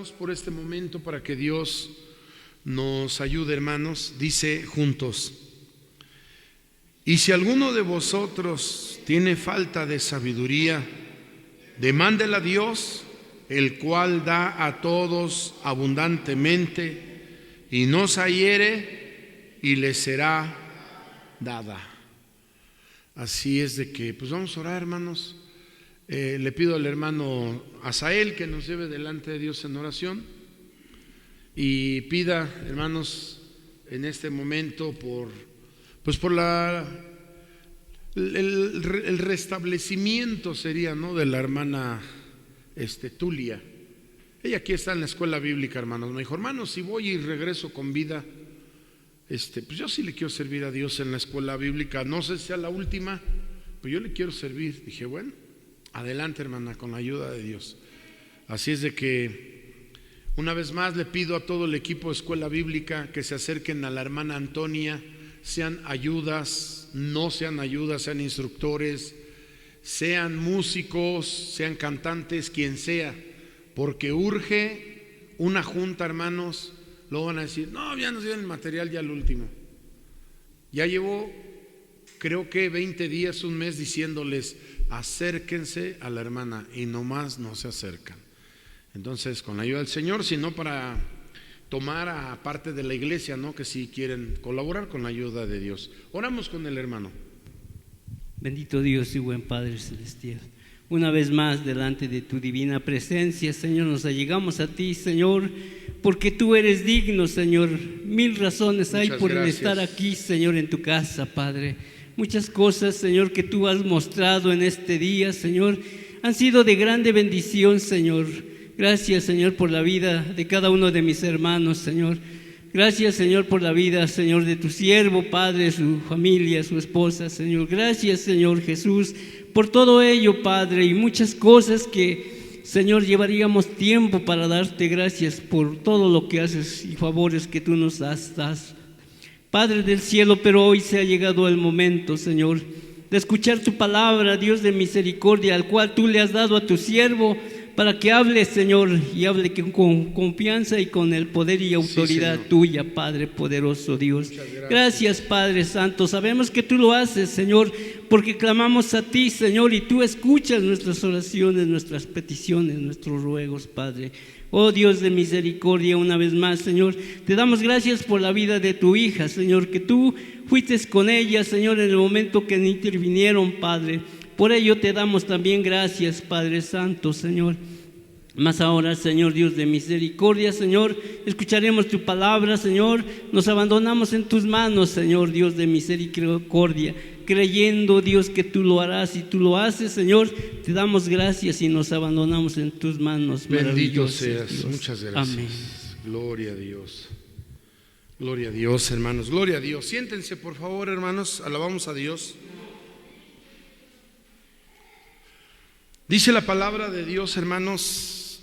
oramos por este momento para que Dios nos ayude, hermanos. Dice juntos: y si alguno de vosotros tiene falta de sabiduría, demándela a Dios, el cual da a todos abundantemente, y no se hiere, y le será dada. Así es de que, pues vamos a orar, hermanos. Le pido al hermano Asael que nos lleve delante de Dios en oración y pida, hermanos, en este momento por el restablecimiento sería, ¿no?, de la hermana Tulia. Ella aquí está en la escuela bíblica, hermanos. Me dijo: hermano, si voy y regreso con vida, pues yo sí le quiero servir a Dios en la escuela bíblica. No sé si sea la última, pero yo le quiero servir. Dije: bueno, adelante, hermana, con la ayuda de Dios. Así es de que una vez más le pido a todo el equipo de escuela bíblica que se acerquen a la hermana Antonia, sean ayudas, no sean ayudas, sean instructores, sean músicos, sean cantantes, quien sea, porque urge una junta, hermanos. Luego van a decir: no, ya nos dieron el material, ya el último. Ya llevo, creo que 20 días, un mes diciéndoles: acérquense a la hermana, y nomás no se acercan. Entonces, con la ayuda del Señor, sino para tomar a parte de la iglesia, ¿no?, que si quieren colaborar con la ayuda de Dios. Oramos con el hermano. Bendito Dios y buen Padre Celestial, una vez más delante de tu divina presencia, Señor, nos allegamos a ti, Señor, porque tú eres digno, Señor. Mil razones hay por estar aquí, Señor, en tu casa, Padre. Muchas cosas, Señor, que tú has mostrado en este día, Señor, han sido de grande bendición, Señor. Gracias, Señor, por la vida de cada uno de mis hermanos, Señor. Gracias, Señor, por la vida, Señor, de tu siervo, Padre, su familia, su esposa, Señor. Gracias, Señor Jesús, por todo ello, Padre, y muchas cosas que, Señor, llevaríamos tiempo para darte gracias por todo lo que haces y favores que tú nos das, Padre del cielo. Pero hoy se ha llegado el momento, Señor, de escuchar tu palabra, Dios de misericordia, al cual tú le has dado a tu siervo, para que hable, Señor, y hable con confianza y con el poder y autoridad tuya, Padre poderoso Dios. Gracias, Padre Santo. Sabemos que tú lo haces, Señor, porque clamamos a ti, Señor, y tú escuchas nuestras oraciones, nuestras peticiones, nuestros ruegos, Padre. Oh Dios de misericordia, una vez más, Señor, te damos gracias por la vida de tu hija, Señor, que tú fuiste con ella, Señor, en el momento que intervinieron, Padre. Por ello te damos también gracias, Padre Santo, Señor. Más ahora, Señor Dios de misericordia, Señor, escucharemos tu palabra, Señor. Nos abandonamos en tus manos, Señor Dios de misericordia, creyendo, Dios, que tú lo harás, y tú lo haces, Señor. Te damos gracias y nos abandonamos en tus manos. Bendito seas, Dios. Muchas gracias. Amén. Gloria a Dios. Gloria a Dios, hermanos. Gloria a Dios. Siéntense, por favor, hermanos. Alabamos a Dios. Dice la palabra de Dios, hermanos,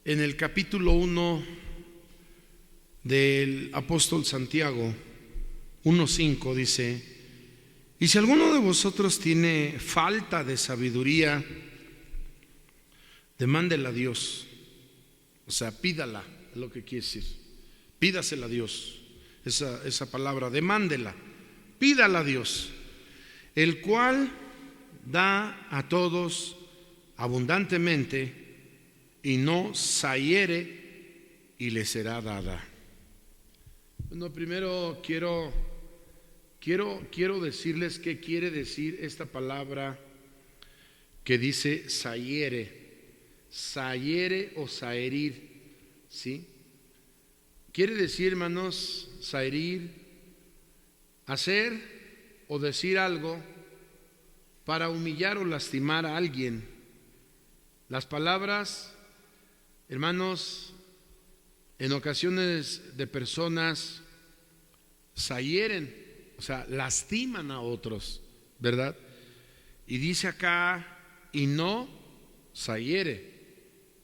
en el capítulo 1 del apóstol Santiago, 1:5, dice: y si alguno de vosotros tiene falta de sabiduría, demándela a Dios. O sea, pídala, es lo que quiere decir. Pídasela a Dios, esa palabra, demándela, pídala a Dios, el cual da a todos abundantemente, y no se hiere, y le será dada. Bueno, primero quiero decirles qué quiere decir esta palabra que dice sahiere o saherir, ¿sí? Quiere decir, hermanos, saherir, hacer o decir algo para humillar o lastimar a alguien. Las palabras, hermanos, en ocasiones de personas hieren, o sea, lastiman a otros, ¿verdad? Y dice acá: y no hiere,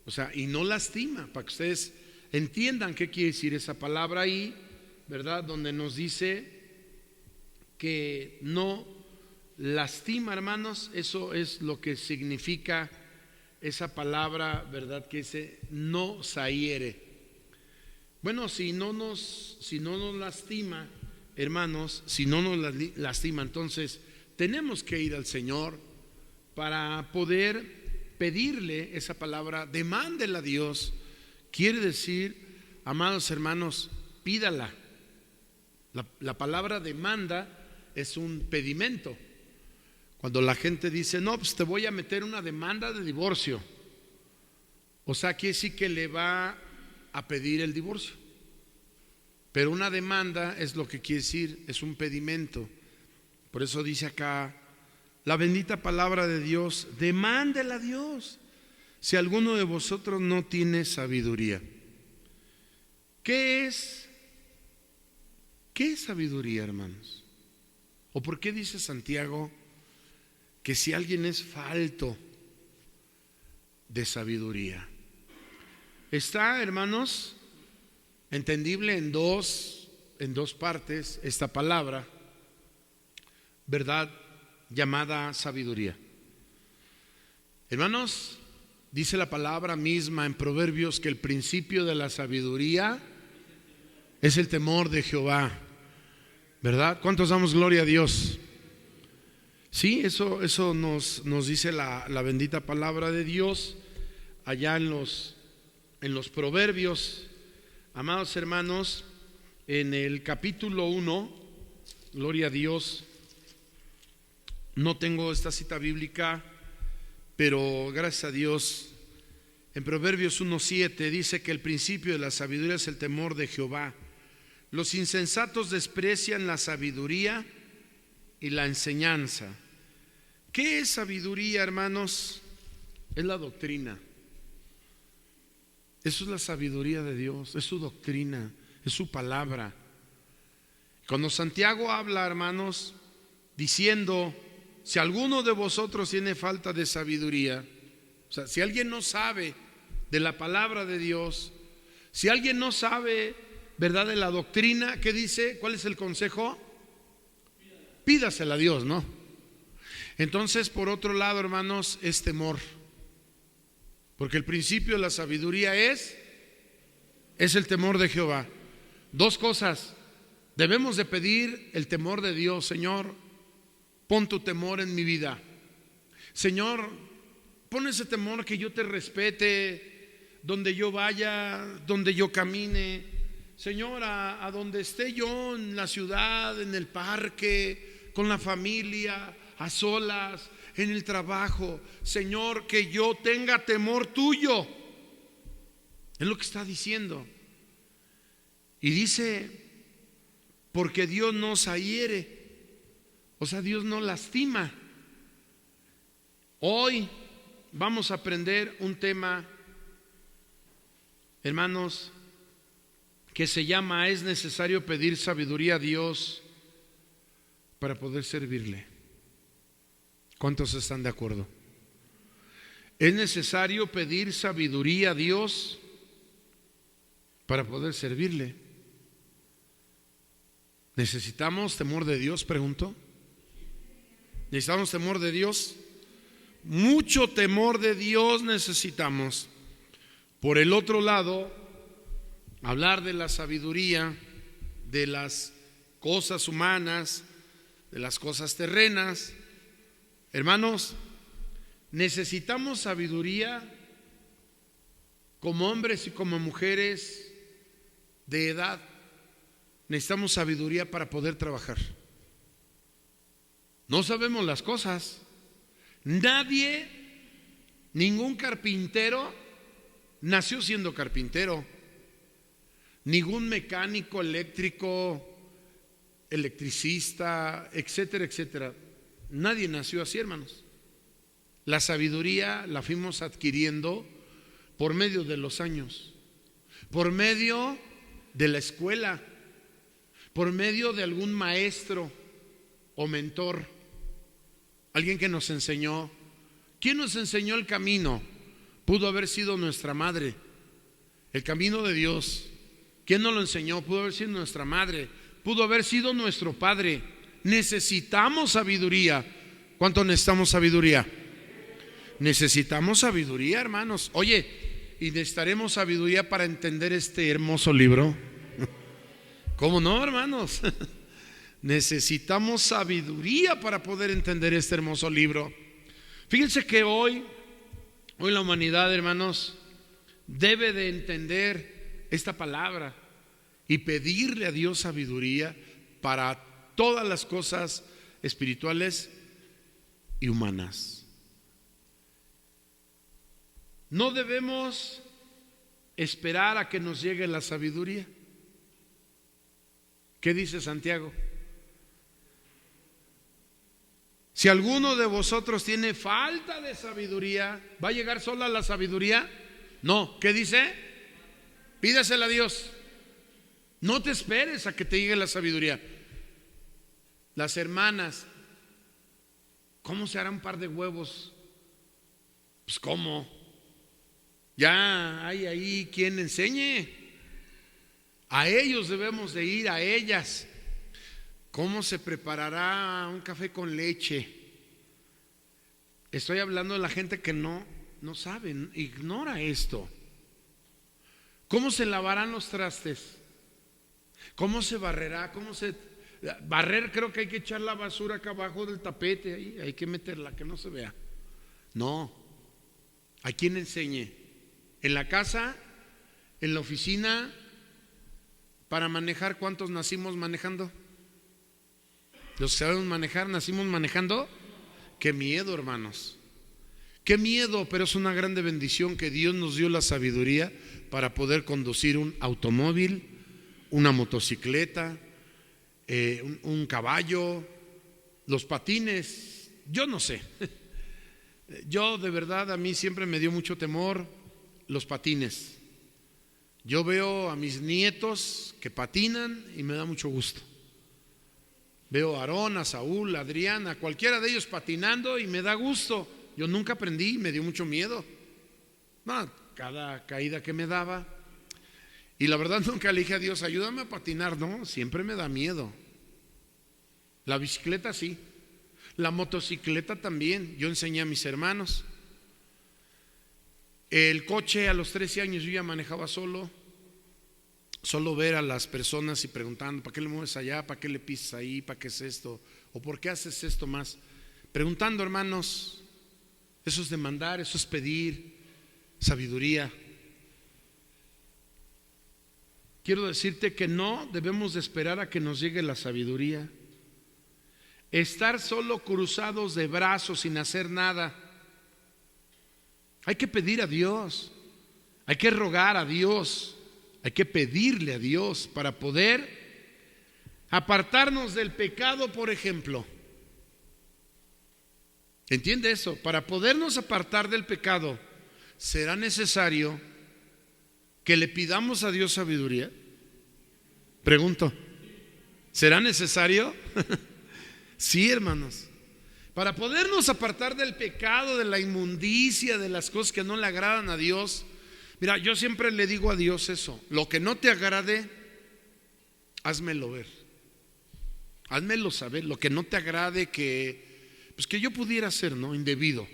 o sea, y no lastima, para que ustedes entiendan qué quiere decir esa palabra ahí, ¿verdad? Donde nos dice que no lastima, hermanos. Eso es lo que significa esa palabra, ¿verdad? Que dice nos hiere. Bueno, si no nos lastima, hermanos, si no nos lastima, entonces tenemos que ir al Señor para poder pedirle esa palabra. Demándela a Dios. Quiere decir, amados hermanos, pídala. La palabra demanda es un pedimento. Cuando la gente dice, no, pues te voy a meter una demanda de divorcio, o sea, quiere decir que le va a pedir el divorcio. Pero una demanda es lo que quiere decir, es un pedimento. Por eso dice acá la bendita palabra de Dios: demándela a Dios si alguno de vosotros no tiene sabiduría. ¿Qué es sabiduría, hermanos? ¿O por qué dice Santiago que si alguien es falto de sabiduría? Está, hermanos, entendible en dos partes esta palabra, ¿verdad? Llamada sabiduría. Hermanos, dice la palabra misma en Proverbios que el principio de la sabiduría es el temor de Jehová, ¿verdad? ¿Cuántos damos gloria a Dios? Sí, eso nos dice la bendita palabra de Dios allá en los Proverbios. Amados hermanos, en el capítulo 1, gloria a Dios, no tengo esta cita bíblica, pero gracias a Dios, en Proverbios 1:7 dice que el principio de la sabiduría es el temor de Jehová. Los insensatos desprecian la sabiduría y la enseñanza. ¿Qué es sabiduría, hermanos? Es la doctrina. Eso es la sabiduría de Dios, es su doctrina, es su palabra. Cuando Santiago habla, hermanos, diciendo, si alguno de vosotros tiene falta de sabiduría, o sea, si alguien no sabe de la palabra de Dios, si alguien no sabe, ¿verdad?, de la doctrina, ¿qué dice? ¿Cuál es el consejo? Pídasela a Dios, ¿no? Entonces, por otro lado, hermanos, es temor. Porque el principio de la sabiduría es el temor de Jehová. Dos cosas. Debemos de pedir el temor de Dios. Señor, pon tu temor en mi vida. Señor, pon ese temor que yo te respete donde yo vaya, donde yo camine. Señor, a donde esté yo, en la ciudad, en el parque, con la familia, a solas, en el trabajo. Señor, que yo tenga temor tuyo. Es lo que está diciendo. Y dice, porque Dios nos hiere, o sea, Dios no lastima. Hoy vamos a aprender un tema, hermanos, que se llama: es necesario pedir sabiduría a Dios para poder servirle. ¿Cuántos están de acuerdo? Es necesario pedir sabiduría a Dios para poder servirle. ¿Necesitamos temor de Dios? Pregunto. ¿Necesitamos temor de Dios? Mucho temor de Dios necesitamos. Por el otro lado, hablar de la sabiduría, de las cosas humanas, de las cosas terrenas. Hermanos, necesitamos sabiduría como hombres y como mujeres de edad. Necesitamos sabiduría para poder trabajar. No sabemos las cosas. Nadie, ningún carpintero nació siendo carpintero. Ningún mecánico, eléctrico, electricista, etcétera, etcétera. Nadie nació así, hermanos. La sabiduría la fuimos adquiriendo por medio de los años, por medio de la escuela, por medio de algún maestro o mentor, alguien que nos enseñó. ¿Quién nos enseñó el camino? Pudo haber sido nuestra madre, el camino de Dios. ¿Quién nos lo enseñó? Pudo haber sido nuestra madre, pudo haber sido nuestro padre. Necesitamos sabiduría. ¿Cuánto necesitamos sabiduría? necesitamos sabiduría, hermanos. Oye, y necesitaremos sabiduría para entender este hermoso libro. ¿Cómo no, hermanos? Necesitamos sabiduría para poder entender este hermoso libro. Fíjense que hoy la humanidad, hermanos, debe de entender esta palabra y pedirle a Dios sabiduría para todas las cosas espirituales y humanas. No debemos esperar a que nos llegue la sabiduría. ¿Qué dice Santiago? Si alguno de vosotros tiene falta de sabiduría, ¿va a llegar sola la sabiduría? No. ¿Qué dice? Pídasela a Dios. No te esperes a que te llegue la sabiduría. Las hermanas, ¿cómo se hará un par de huevos? Pues ¿cómo? Ya hay ahí quien enseñe. A ellos debemos de ir, a ellas. ¿Cómo se preparará un café con leche? Estoy hablando de la gente que no sabe, ignora esto. ¿Cómo se lavarán los trastes? ¿Cómo se barrerá? Barrer, creo que hay que echar la basura acá abajo del tapete, ahí hay que meterla, que no se vea. No, ¿a quién enseñe? ¿En la casa? ¿En la oficina? ¿Para manejar cuántos nacimos manejando? Los que sabemos manejar, nacimos manejando. Qué miedo, hermanos. Qué miedo, pero es una grande bendición que Dios nos dio la sabiduría para poder conducir un automóvil, una motocicleta, un caballo, los patines. Yo no sé. Yo de verdad, a mí siempre me dio mucho temor los patines. Yo veo a mis nietos que patinan y me da mucho gusto. Veo a Aarón, a Saúl, a Adrián, a cualquiera de ellos patinando y me da gusto. Yo nunca aprendí, me dio mucho miedo. No, cada caída que me daba. Y la verdad nunca le dije a Dios, ayúdame a patinar. No, siempre me da miedo. La bicicleta sí. La motocicleta también. Yo enseñé a mis hermanos. El coche a los 13 años yo ya manejaba solo. Solo ver a las personas y preguntando, ¿para qué le mueves allá? ¿Para qué le pisas ahí? ¿Para qué es esto? ¿O por qué haces esto más? Preguntando, hermanos. Eso es demandar, eso es pedir sabiduría. Quiero decirte que no debemos de esperar a que nos llegue la sabiduría. Estar solo cruzados de brazos sin hacer nada. Hay que pedir a Dios, hay que rogar a Dios, hay que pedirle a Dios para poder apartarnos del pecado, por ejemplo. ¿Entiende eso? Para podernos apartar del pecado, será necesario que le pidamos a Dios sabiduría. Pregunto, ¿será necesario? Sí, hermanos. Para podernos apartar del pecado, de la inmundicia, de las cosas que no le agradan a Dios. Mira, yo siempre le digo a Dios eso: lo que no te agrade, házmelo ver, házmelo saber. Lo que no te agrade, pues que yo pudiera hacer, ¿no? Indebido.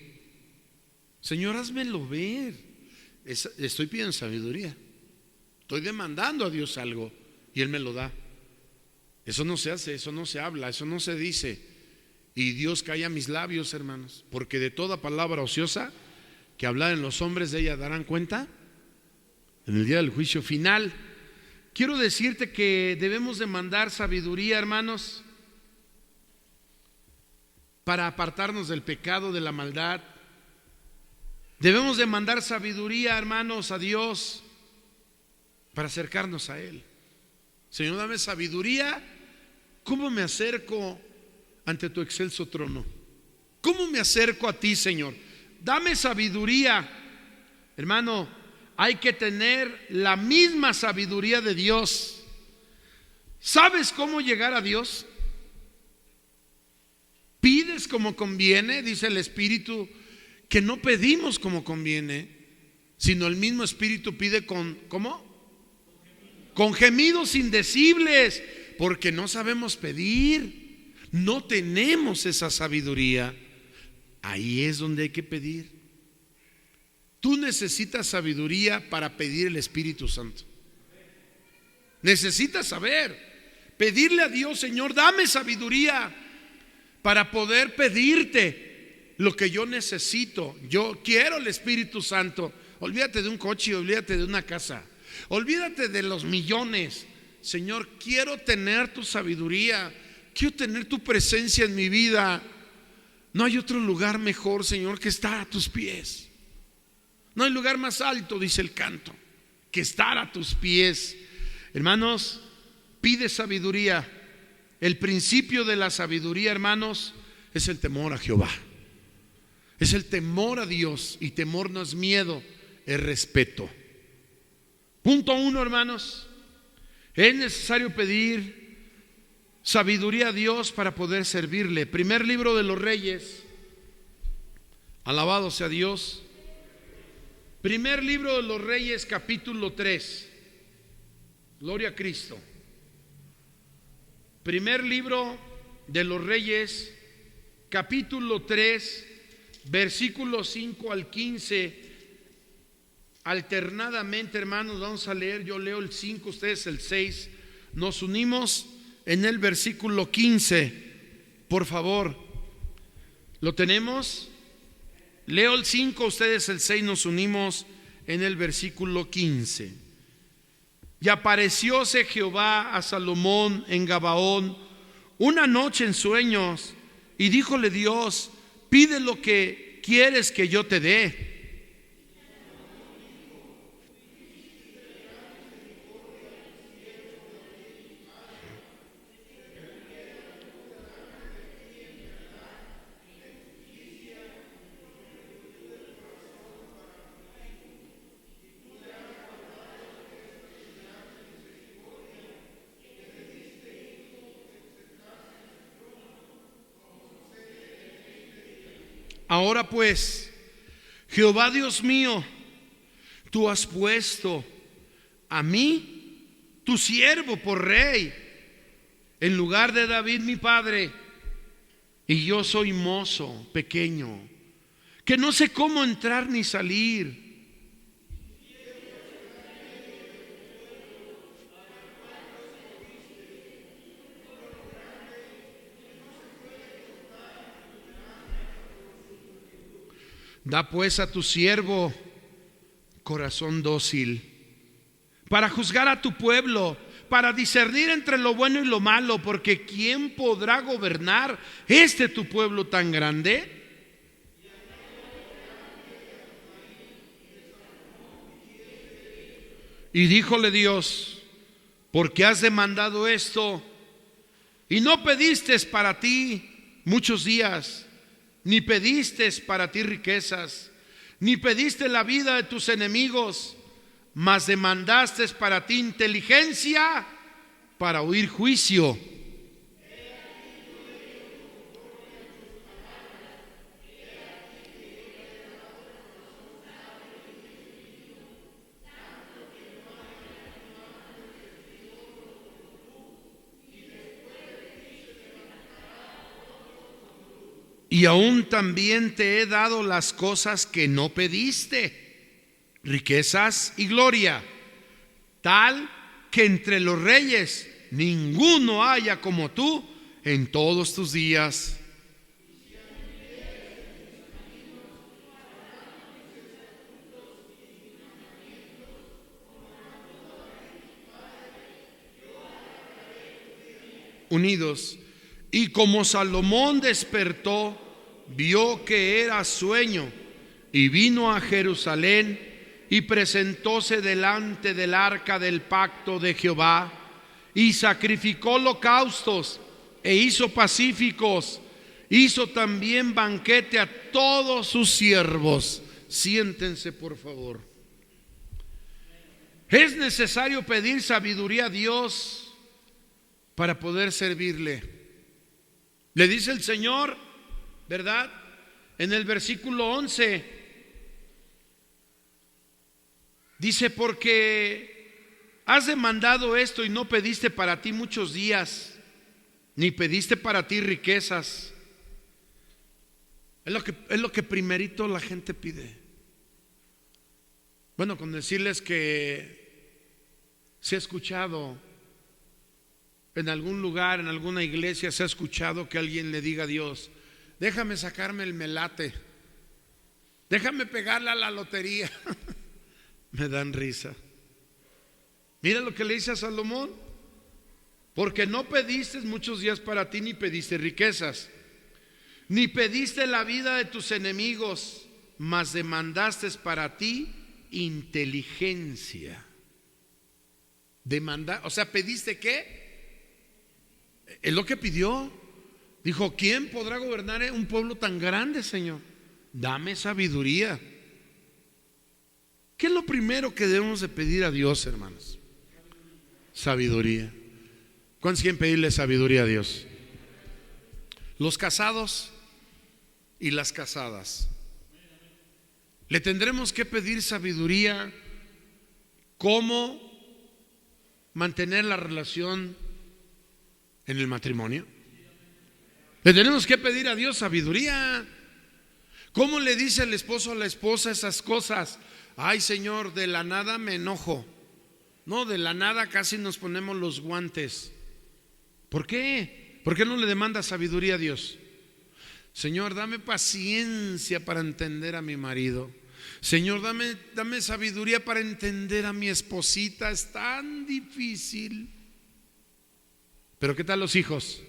Señor, házmelo ver. Estoy pidiendo sabiduría. Estoy demandando a Dios algo y Él me lo da. Eso no se hace, eso no se habla, eso no se dice. Y Dios calla mis labios, hermanos, porque de toda palabra ociosa que hablaren los hombres, de ella darán cuenta en el día del juicio final. Quiero decirte que debemos demandar sabiduría, hermanos, para apartarnos del pecado, de la maldad. Debemos demandar sabiduría, hermanos, a Dios para acercarnos a Él. Señor, dame sabiduría. ¿Cómo me acerco ante tu excelso trono? ¿Cómo me acerco a ti, Señor? Dame sabiduría. Hermano, hay que tener la misma sabiduría de Dios. ¿Sabes cómo llegar a Dios? Pides como conviene, dice el Espíritu, que no pedimos como conviene, sino el mismo Espíritu pide ¿cómo? Con gemidos indecibles, porque no sabemos pedir, no tenemos esa sabiduría. Ahí es donde hay que pedir. Tú necesitas sabiduría para pedir el Espíritu Santo. Necesitas saber, pedirle a Dios: Señor, dame sabiduría para poder pedirte lo que yo necesito. Yo quiero el Espíritu Santo. Olvídate de un coche, olvídate de una casa, olvídate de los millones. Señor, quiero tener tu sabiduría, quiero tener tu presencia en mi vida. No hay otro lugar mejor, Señor, que estar a tus pies. No hay lugar más alto, dice el canto, que estar a tus pies. Hermanos, pide sabiduría. El principio de la sabiduría, hermanos, es el temor a Jehová. Es el temor a Dios. Y temor no es miedo, es respeto. Punto 1, hermanos. Es necesario pedir sabiduría a Dios para poder servirle. Primer libro de los Reyes. Alabado sea Dios. Primer libro de los Reyes, capítulo 3. Gloria a Cristo. Primer libro de los Reyes, capítulo 3, versículos 5 al 15. Alternadamente, hermanos, vamos a leer. Yo leo el 5, ustedes el 6. Nos unimos en el versículo 15. Por favor, ¿lo tenemos? Leo el 5, ustedes el 6, nos unimos en el versículo 15. Y aparecióse Jehová a Salomón en Gabaón una noche en sueños, y díjole Dios: pide lo que quieres que yo te dé. Ahora pues, Jehová Dios mío, tú has puesto a mí, tu siervo, por rey, en lugar de David mi padre, y yo soy mozo pequeño, que no sé cómo entrar ni salir. Da pues a tu siervo corazón dócil para juzgar a tu pueblo, para discernir entre lo bueno y lo malo, porque ¿quién podrá gobernar tu pueblo tan grande? Y díjole Dios: porque has demandado esto y no pediste para ti muchos días, ni pediste para ti riquezas, ni pediste la vida de tus enemigos, mas demandaste para ti inteligencia para oír juicio. Y aún también te he dado las cosas que no pediste, riquezas y gloria, tal que entre los reyes ninguno haya como tú en todos tus días. Unidos. Y como Salomón despertó, vio que era sueño, y vino a Jerusalén y presentóse delante del arca del pacto de Jehová, y sacrificó holocaustos e hizo pacíficos. Hizo también banquete a todos sus siervos. Siéntense, por favor. Es necesario pedir sabiduría a Dios para poder servirle. Le dice el Señor, ¿verdad? En el versículo 11, dice: porque has demandado esto y no pediste para ti muchos días, ni pediste para ti riquezas. Es lo que primerito la gente pide. Bueno, con decirles que se ha escuchado en algún lugar, en alguna iglesia, se ha escuchado que alguien le diga a Dios: déjame sacarme el melate, déjame pegarle a la lotería. Me dan risa. Mira lo que le dice a Salomón: porque no pediste muchos días para ti, ni pediste riquezas, ni pediste la vida de tus enemigos, mas demandaste para ti inteligencia. O sea, ¿pediste qué? Es lo que pidió. Dijo: ¿quién podrá gobernar un pueblo tan grande, Señor? Dame sabiduría. ¿Qué es lo primero que debemos de pedir a Dios, hermanos? Sabiduría. ¿Cuántos quieren pedirle sabiduría a Dios? Los casados y las casadas. Le tendremos que pedir sabiduría. ¿Cómo mantener la relación en el matrimonio? Le tenemos que pedir a Dios sabiduría. ¿Cómo le dice el esposo a la esposa esas cosas? Ay, Señor, de la nada me enojo. No, de la nada casi nos ponemos los guantes. ¿Por qué? ¿Por qué no le demanda sabiduría a Dios? Señor, dame paciencia para entender a mi marido. Señor, dame sabiduría para entender a mi esposita. Es tan difícil. Pero ¿qué tal los hijos?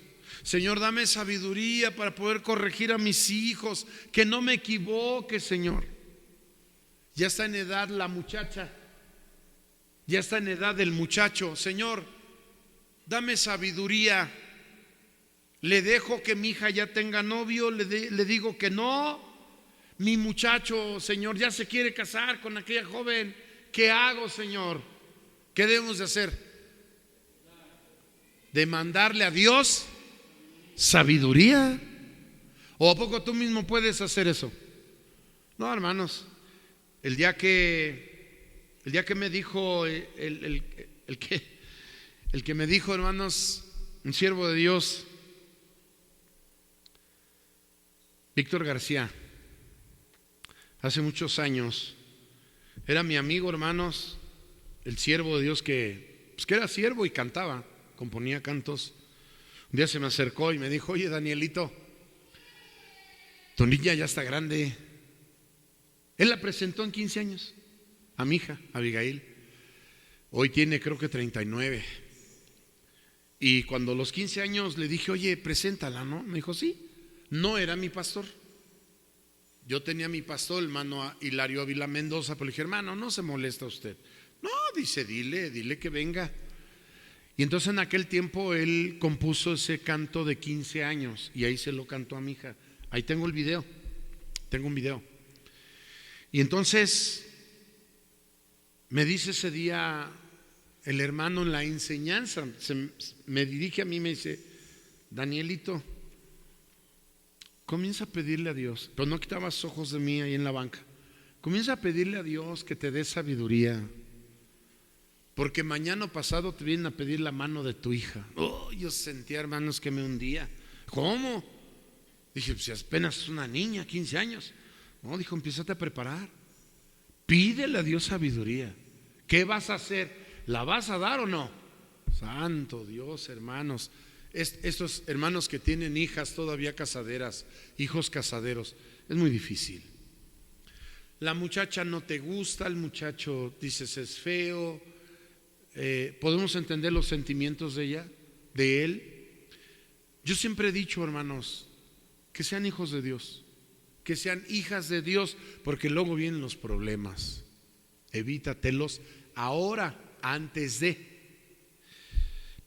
Señor, dame sabiduría para poder corregir a mis hijos, que no me equivoque, Señor. Ya está en edad la muchacha, ya está en edad el muchacho. Señor, dame sabiduría. Le dejo que mi hija ya tenga novio, le digo que no. Mi muchacho, Señor, ya se quiere casar con aquella joven. ¿Qué hago, Señor? ¿Qué debemos de hacer? Demandarle a Dios sabiduría. ¿O a poco tú mismo puedes hacer eso? No, hermanos. El día que me dijo el que me dijo, hermanos, un siervo de Dios, Víctor García, hace muchos años, era mi amigo, hermanos, el siervo de Dios que era siervo y cantaba, componía cantos. Un día se me acercó y me dijo: oye, Danielito, tu niña ya está grande. Él la presentó en 15 años a mi hija, Abigail. Hoy tiene creo que 39. Y cuando a los 15 años le dije: oye, preséntala, ¿no? Me dijo: sí. No era mi pastor. Yo tenía a mi pastor, el hermano Hilario Ávila Mendoza, pero le dije: hermano, no se molesta usted. No, dice, dile que venga. Y entonces en aquel tiempo él compuso ese canto de 15 años y ahí se lo cantó a mi hija. Ahí tengo el video, tengo un video. Y entonces me dice ese día el hermano en la enseñanza, me dirige a mí y me dice: Danielito, comienza a pedirle a Dios, pero no quitabas ojos de mí ahí en la banca. Comienza a pedirle a Dios que te dé sabiduría, porque mañana o pasado te vienen a pedir la mano de tu hija. Oh, yo sentía, hermanos, que me hundía. ¿Cómo? Dije: pues si apenas es una niña, 15 años. No, dijo: empiézate a preparar. Pídele a Dios sabiduría. ¿Qué vas a hacer? ¿La vas a dar o no? Santo Dios, hermanos. Estos hermanos que tienen hijas todavía casaderas, hijos casaderos, es muy difícil. La muchacha no te gusta, el muchacho dices es feo. Podemos entender los sentimientos de ella, de él. Yo siempre he dicho, hermanos, que sean hijos de Dios, que sean hijas de Dios, porque luego vienen los problemas. Evítatelos ahora, antes de.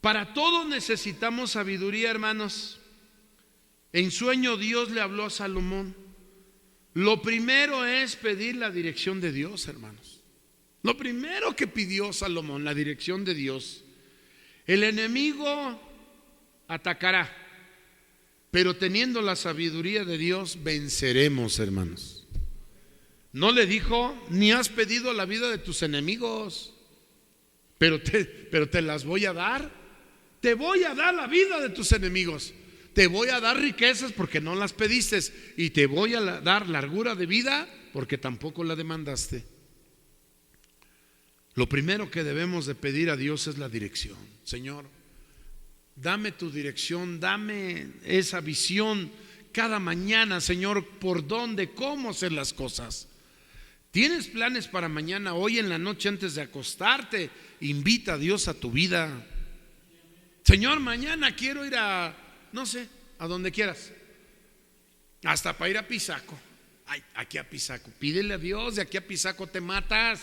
Para todo necesitamos sabiduría, hermanos. En sueño Dios le habló a Salomón. Lo primero es pedir la dirección de Dios, hermanos. Lo primero que pidió Salomón, la dirección de Dios. El enemigo atacará, pero teniendo la sabiduría de Dios venceremos, hermanos. No le dijo: ni has pedido la vida de tus enemigos, pero te las voy a dar. Te voy a dar la vida de tus enemigos. Te voy a dar riquezas porque no las pediste, y te voy a dar largura de vida porque tampoco la demandaste. Lo primero que debemos de pedir a Dios es la dirección. Señor, dame tu dirección, dame esa visión cada mañana, Señor, por dónde, cómo hacer las cosas. ¿Tienes planes para mañana? Hoy en la noche antes de acostarte, invita a Dios a tu vida. Señor, mañana quiero ir a, no sé, a donde quieras, hasta para ir a Pisaco. Ay, aquí a Pisaco, pídele a Dios, de aquí a Pisaco te matas.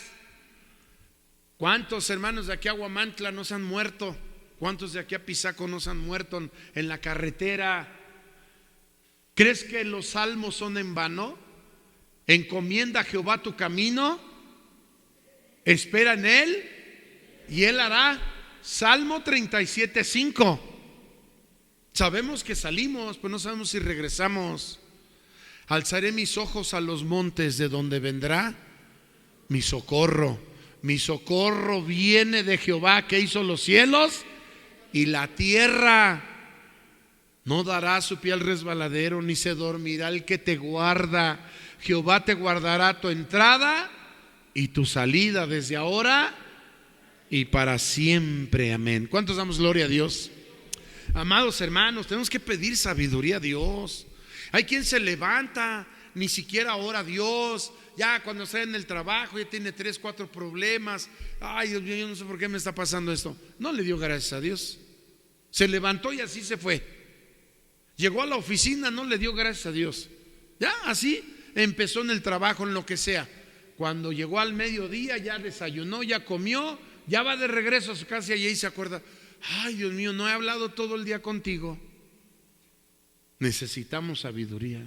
¿Cuántos hermanos de aquí a Huamantla no se han muerto? ¿Cuántos de aquí a Pisaco no se han muerto en la carretera? ¿Crees que los salmos son en vano? Encomienda a Jehová tu camino, espera en Él y Él hará. Salmo 37:5. Sabemos que salimos, pero no sabemos si regresamos. Alzaré mis ojos a los montes, de donde vendrá mi socorro. Mi socorro viene de Jehová, que hizo los cielos y la tierra. No dará su pie al resbaladero, ni se dormirá el que te guarda. Jehová te guardará tu entrada y tu salida desde ahora y para siempre. Amén. ¿Cuántos damos gloria a Dios? Amados hermanos, tenemos que pedir sabiduría a Dios. Hay quien se levanta, ni siquiera ora a Dios. Ya cuando está en el trabajo ya tiene 3, 4 problemas. Ay, Dios mío, yo no sé por qué me está pasando esto. No le dio gracias a Dios. Se levantó y así se fue. Llegó a la oficina, no le dio gracias a Dios. Ya así empezó en el trabajo, en lo que sea. Cuando llegó al mediodía ya desayunó, ya comió, ya va de regreso a su casa y ahí se acuerda: ay, Dios mío, no he hablado todo el día contigo. Necesitamos sabiduría.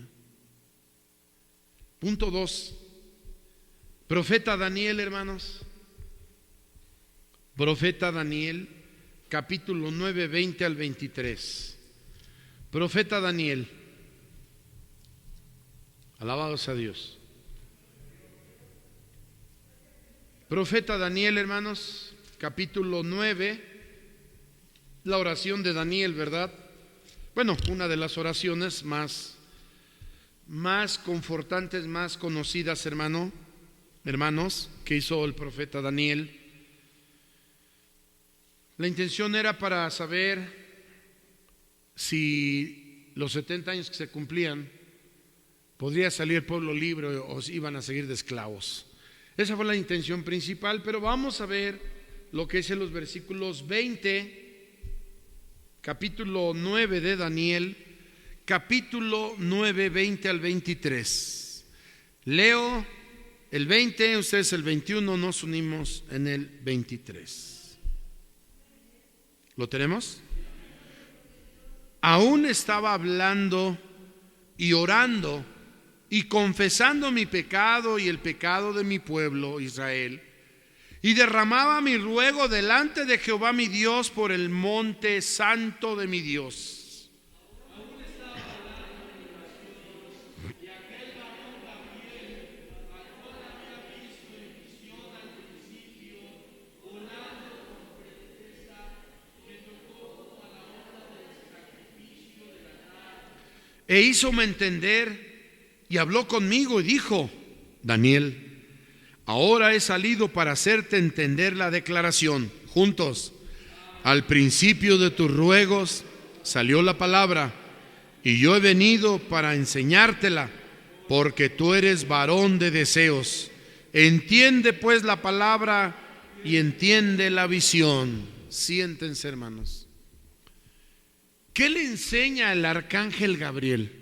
Punto 2. Profeta Daniel, hermanos. Profeta Daniel, capítulo 9, 20 al 23. Profeta Daniel. Alabados a Dios. Profeta Daniel, hermanos, capítulo 9. La oración de Daniel, ¿verdad? Bueno, una de las oraciones más confortantes, más conocidas, hermanos, que hizo el profeta Daniel. La intención era para saber si los 70 años que se cumplían podría salir el pueblo libre o iban a seguir de esclavos. Esa fue la intención principal, pero vamos a ver lo que dice los versículos 20, capítulo 9 de Daniel, capítulo 9, 20 al 23. Leo el 20, ustedes el 21, nos unimos en el 23. ¿Lo tenemos? Aún estaba hablando y orando y confesando mi pecado y el pecado de mi pueblo Israel, y derramaba mi ruego delante de Jehová mi Dios por el monte santo de mi Dios. E hízome entender y habló conmigo y dijo: Daniel, ahora he salido para hacerte entender la declaración. Juntos, al principio de tus ruegos salió la palabra, y yo he venido para enseñártela, porque tú eres varón de deseos. Entiende pues la palabra y entiende la visión. Siéntense, hermanos. ¿Qué le enseña el arcángel Gabriel?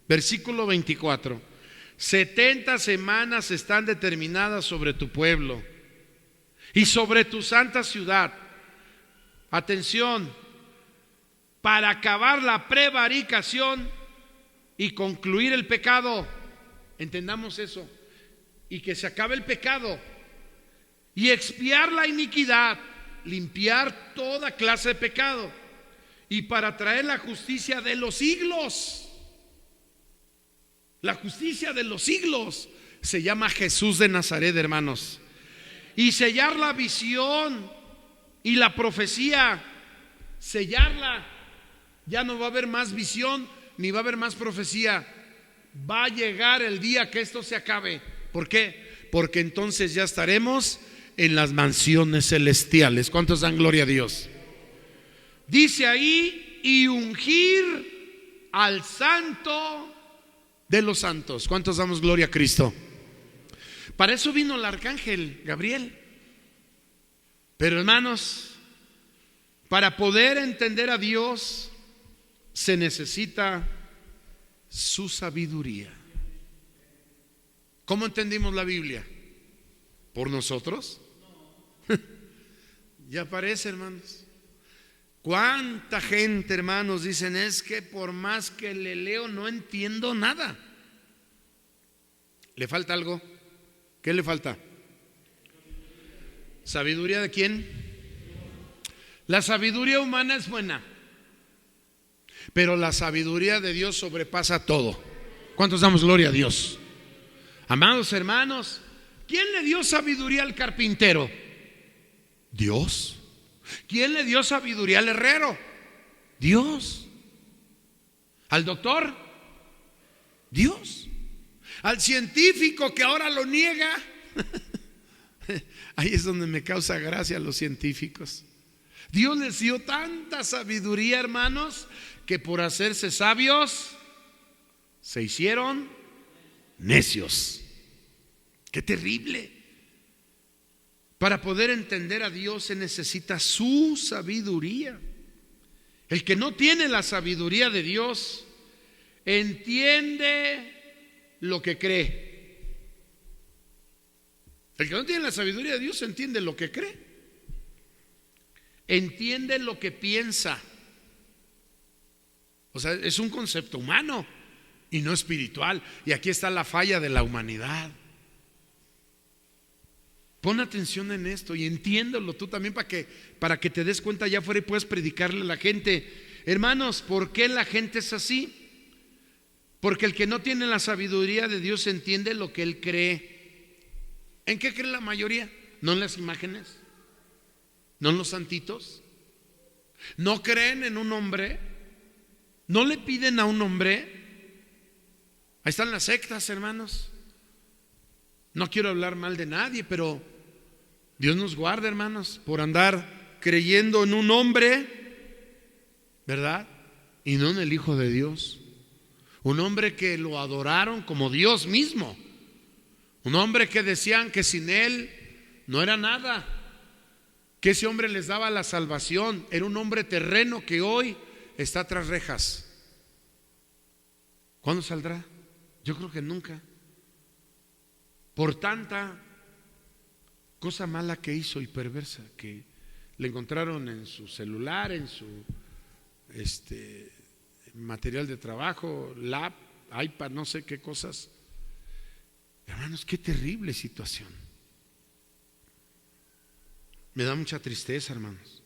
Versículo 24. 70 semanas están determinadas sobre tu pueblo y sobre tu santa ciudad. Atención, para acabar la prevaricación y concluir el pecado. Entendamos eso. Y que se acabe el pecado y expiar la iniquidad, limpiar toda clase de pecado, y para traer la justicia de los siglos. La justicia de los siglos se llama Jesús de Nazaret, hermanos. Y sellar la visión y la profecía, sellarla. Ya no va a haber más visión ni va a haber más profecía. Va a llegar el día que esto se acabe. ¿Por qué? Porque entonces ya estaremos en las mansiones celestiales. ¿Cuántos dan gloria a Dios? Dice ahí, y ungir al santo de los santos. ¿Cuántos damos gloria a Cristo? Para eso vino el arcángel Gabriel. Pero hermanos, para poder entender a Dios se necesita su sabiduría. ¿Cómo entendimos la Biblia? ¿Por nosotros? Ya parece, hermanos. ¿Cuánta gente, hermanos, dicen es que por más que le leo no entiendo nada? ¿Le falta algo? ¿Qué le falta? ¿Sabiduría de quién? La sabiduría humana es buena, pero la sabiduría de Dios sobrepasa todo. ¿Cuántos damos gloria a Dios? Amados hermanos, ¿quién le dio sabiduría al carpintero? Dios. ¿Quién le dio sabiduría al herrero? Dios. ¿Al doctor? Dios. ¿Al científico que ahora lo niega? Ahí es donde me causa gracia a los científicos. Dios les dio tanta sabiduría, hermanos, que por hacerse sabios se hicieron necios. ¡Qué terrible! Para poder entender a Dios se necesita su sabiduría. El que no tiene la sabiduría de Dios entiende lo que cree. El que no tiene la sabiduría de Dios entiende lo que cree. Entiende lo que piensa. O sea, es un concepto humano y no espiritual. Y aquí está la falla de la humanidad. Pon atención en esto y entiéndelo tú también para que te des cuenta allá afuera y puedas predicarle a la gente. Hermanos, ¿por qué la gente es así? Porque el que no tiene la sabiduría de Dios entiende lo que él cree. ¿En qué cree la mayoría? ¿No en las imágenes? ¿No en los santitos? ¿No creen en un hombre? ¿No le piden a un hombre? Ahí están las sectas, hermanos. No quiero hablar mal de nadie, pero Dios nos guarda, hermanos, por andar creyendo en un hombre, ¿verdad? Y no en el Hijo de Dios. Un hombre que lo adoraron como Dios mismo. Un hombre que decían que sin él no era nada, que ese hombre les daba la salvación. Era un hombre terreno que hoy está tras rejas. ¿Cuándo saldrá? Yo creo que nunca. Por tanta cosa mala que hizo y perversa, que le encontraron en su celular, en su material de trabajo, lap, iPad, no sé qué cosas. Hermanos, qué terrible situación. Me da mucha tristeza, hermanos.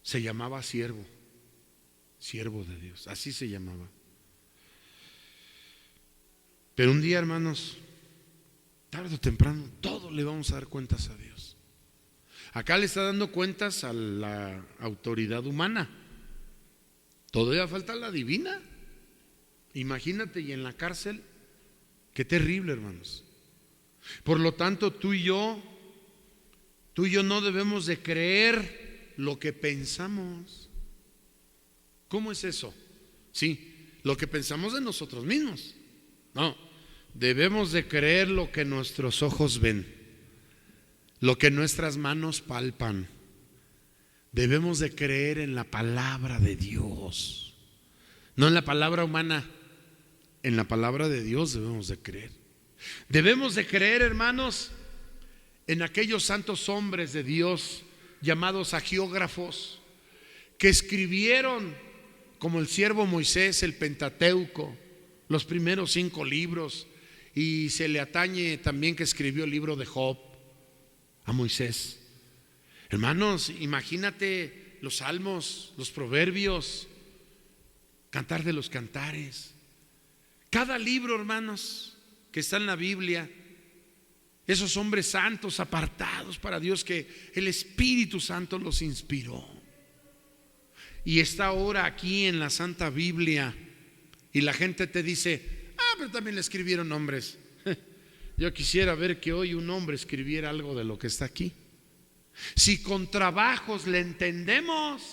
Se llamaba siervo de Dios, así se llamaba. Pero un día, hermanos, tarde o temprano, todos le vamos a dar cuentas a Dios. Acá le está dando cuentas a la autoridad humana. Todavía falta la divina. Imagínate, y en la cárcel, qué terrible, hermanos. Por lo tanto, tú y yo no debemos de creer lo que pensamos. ¿Cómo es eso? Sí, lo que pensamos de nosotros mismos. No, debemos de creer lo que nuestros ojos ven, lo que nuestras manos palpan. Debemos de creer en la palabra de Dios, no en la palabra humana. En la palabra de Dios debemos de creer. Debemos de creer, hermanos, en aquellos santos hombres de Dios llamados agiógrafos, que escribieron, como el siervo Moisés, el Pentateuco, los primeros 5 libros, y se le atañe también que escribió el libro de Job a Moisés. Hermanos, imagínate los salmos, los proverbios, Cantar de los Cantares. Cada libro, hermanos, que está en la Biblia, esos hombres santos apartados para Dios, que el Espíritu Santo los inspiró, y está ahora aquí en la Santa Biblia. Y la gente te dice: pero también le escribieron hombres. Yo quisiera ver que hoy un hombre escribiera algo de lo que está aquí. Si con trabajos le entendemos,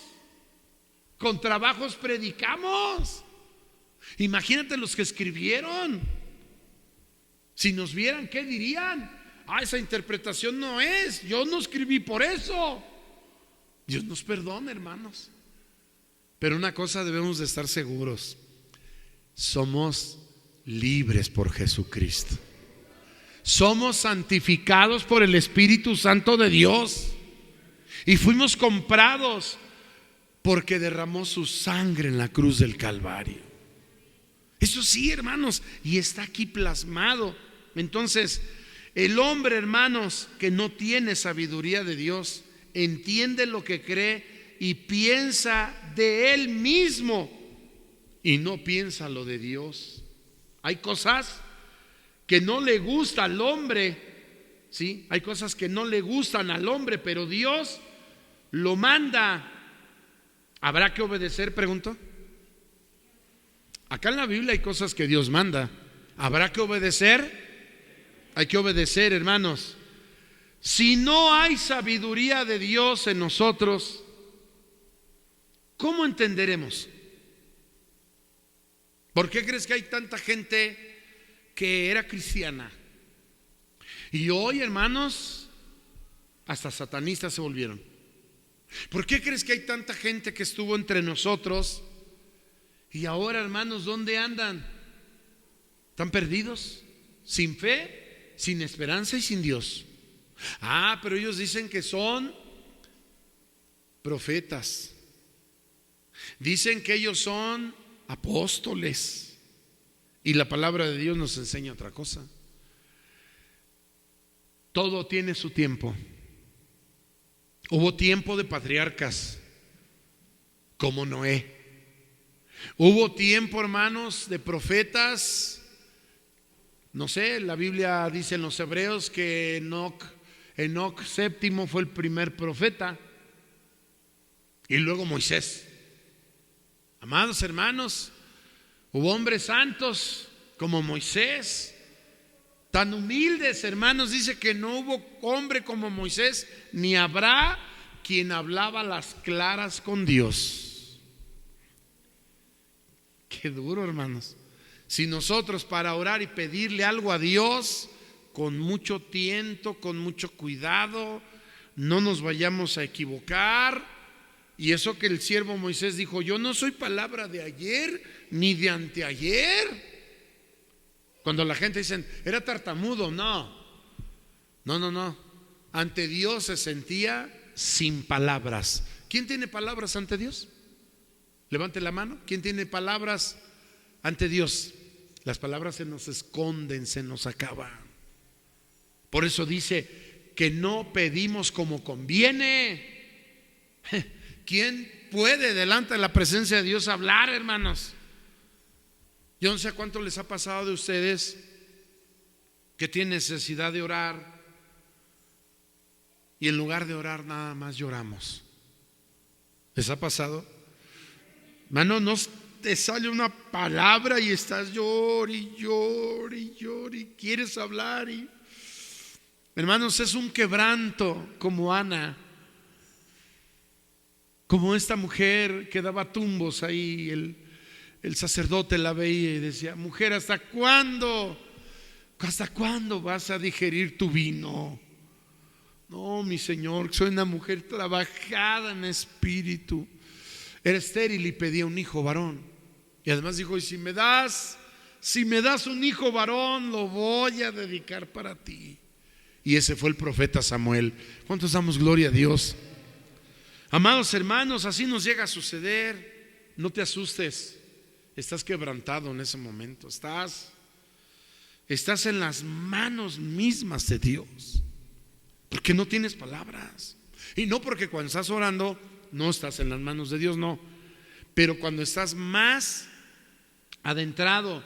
con trabajos predicamos. Imagínate los que escribieron. Si nos vieran, ¿qué dirían? Esa interpretación no es, yo no escribí por eso. Dios nos perdone, hermanos. Pero una cosa debemos de estar seguros: somos libres por Jesucristo. Somos santificados por el Espíritu Santo de Dios. Y fuimos comprados porque derramó su sangre en la cruz del Calvario. Eso sí, hermanos, y está aquí plasmado. Entonces, el hombre, hermanos, que no tiene sabiduría de Dios, entiende lo que cree y piensa de él mismo y no piensa lo de Dios. Hay cosas que no le gusta al hombre, ¿sí? Hay cosas que no le gustan al hombre, pero Dios lo manda. ¿Habrá que obedecer? Pregunto. Acá en la Biblia hay cosas que Dios manda. ¿Habrá que obedecer? Hay que obedecer, hermanos. Si no hay sabiduría de Dios en nosotros, ¿cómo entenderemos? ¿Por qué crees que hay tanta gente que era cristiana y hoy, hermanos, hasta satanistas se volvieron? ¿Por qué crees que hay tanta gente que estuvo entre nosotros y ahora, hermanos, dónde andan? ¿Están perdidos? ¿Sin fe, sin esperanza y sin Dios? Pero ellos dicen que son profetas. Dicen que ellos son apóstoles. Y la palabra de Dios nos enseña otra cosa. Todo tiene su tiempo. Hubo tiempo de patriarcas como Noé. Hubo tiempo, hermanos, de profetas. No sé, la Biblia dice en los Hebreos que Enoc séptimo fue el primer profeta. Y luego Moisés. Amados hermanos, hubo hombres santos como Moisés, tan humildes, hermanos. Dice que no hubo hombre como Moisés, ni habrá quien hablaba las claras con Dios. Qué duro, hermanos. Si nosotros para orar y pedirle algo a Dios con mucho tiento, con mucho cuidado, no nos vayamos a equivocar. Y eso que el siervo Moisés dijo: yo no soy palabra de ayer ni de anteayer. Cuando la gente dice era tartamudo, no. Ante Dios se sentía sin palabras. ¿Quién tiene palabras ante Dios? Levante la mano. ¿Quién tiene palabras ante Dios? Las palabras se nos esconden, se nos acaban. Por eso dice que no pedimos como conviene. ¿Quién puede delante de la presencia de Dios hablar, hermanos? Yo no sé cuánto les ha pasado de ustedes que tienen necesidad de orar y en lugar de orar nada más lloramos. ¿Les ha pasado? Hermano, no te sale una palabra y estás llor y quieres hablar y... Hermanos, es un quebranto como Ana, como esta mujer que daba tumbos ahí. El sacerdote la veía y decía: mujer, ¿hasta cuándo vas a digerir tu vino? No, mi Señor, soy una mujer trabajada en espíritu. Era estéril y pedía un hijo varón. Y además dijo: y si me das un hijo varón, lo voy a dedicar para ti. Y ese fue el profeta Samuel. ¿Cuántos damos gloria a Dios? Amados hermanos, así nos llega a suceder. No te asustes. Estás quebrantado en ese momento. Estás en las manos mismas de Dios, porque no tienes palabras. Y no porque cuando estás orando no estás en las manos de Dios, no. Pero cuando estás más adentrado,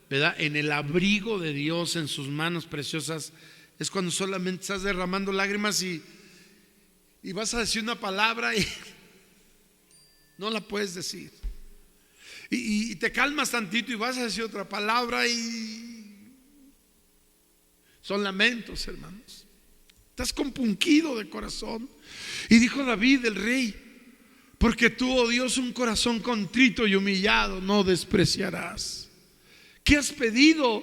¿verdad?, en el abrigo de Dios, en sus manos preciosas, es cuando solamente estás derramando lágrimas y vas a decir una palabra y no la puedes decir. Y te calmas tantito y vas a decir otra palabra y son lamentos, hermanos. Estás compungido de corazón. Y dijo David, el rey: porque tú, oh Dios, un corazón contrito y humillado no despreciarás. ¿Qué has pedido?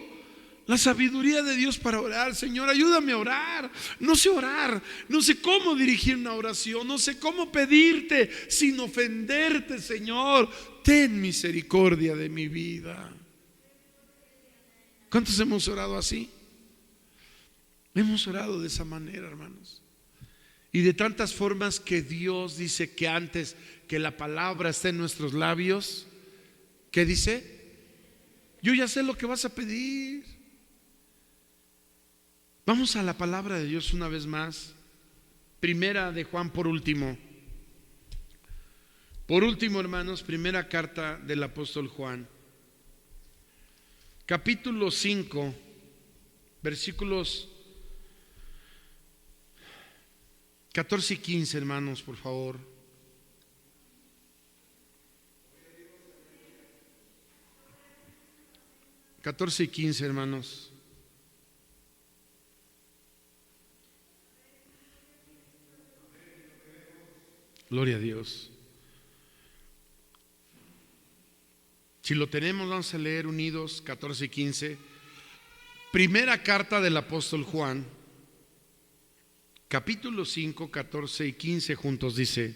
La sabiduría de Dios para orar. Señor, ayúdame a orar. No sé orar, no sé cómo dirigir una oración, no sé cómo pedirte sin ofenderte. Señor, ten misericordia de mi vida. ¿Cuántos hemos orado así? Hemos orado de esa manera, hermanos. Y de tantas formas que Dios dice que antes que la palabra esté en nuestros labios, ¿qué dice? Yo ya sé lo que vas a pedir. Vamos a la palabra de Dios una vez más. Primera de Juan, por último. Por último, hermanos, primera carta del apóstol Juan. Capítulo 5, versículos 14 y 15, hermanos, por favor. Catorce y 15, hermanos. Gloria a Dios. Si lo tenemos, vamos a leer unidos 14 y 15. Primera carta del apóstol Juan, capítulo 5, 14 y 15 juntos dice: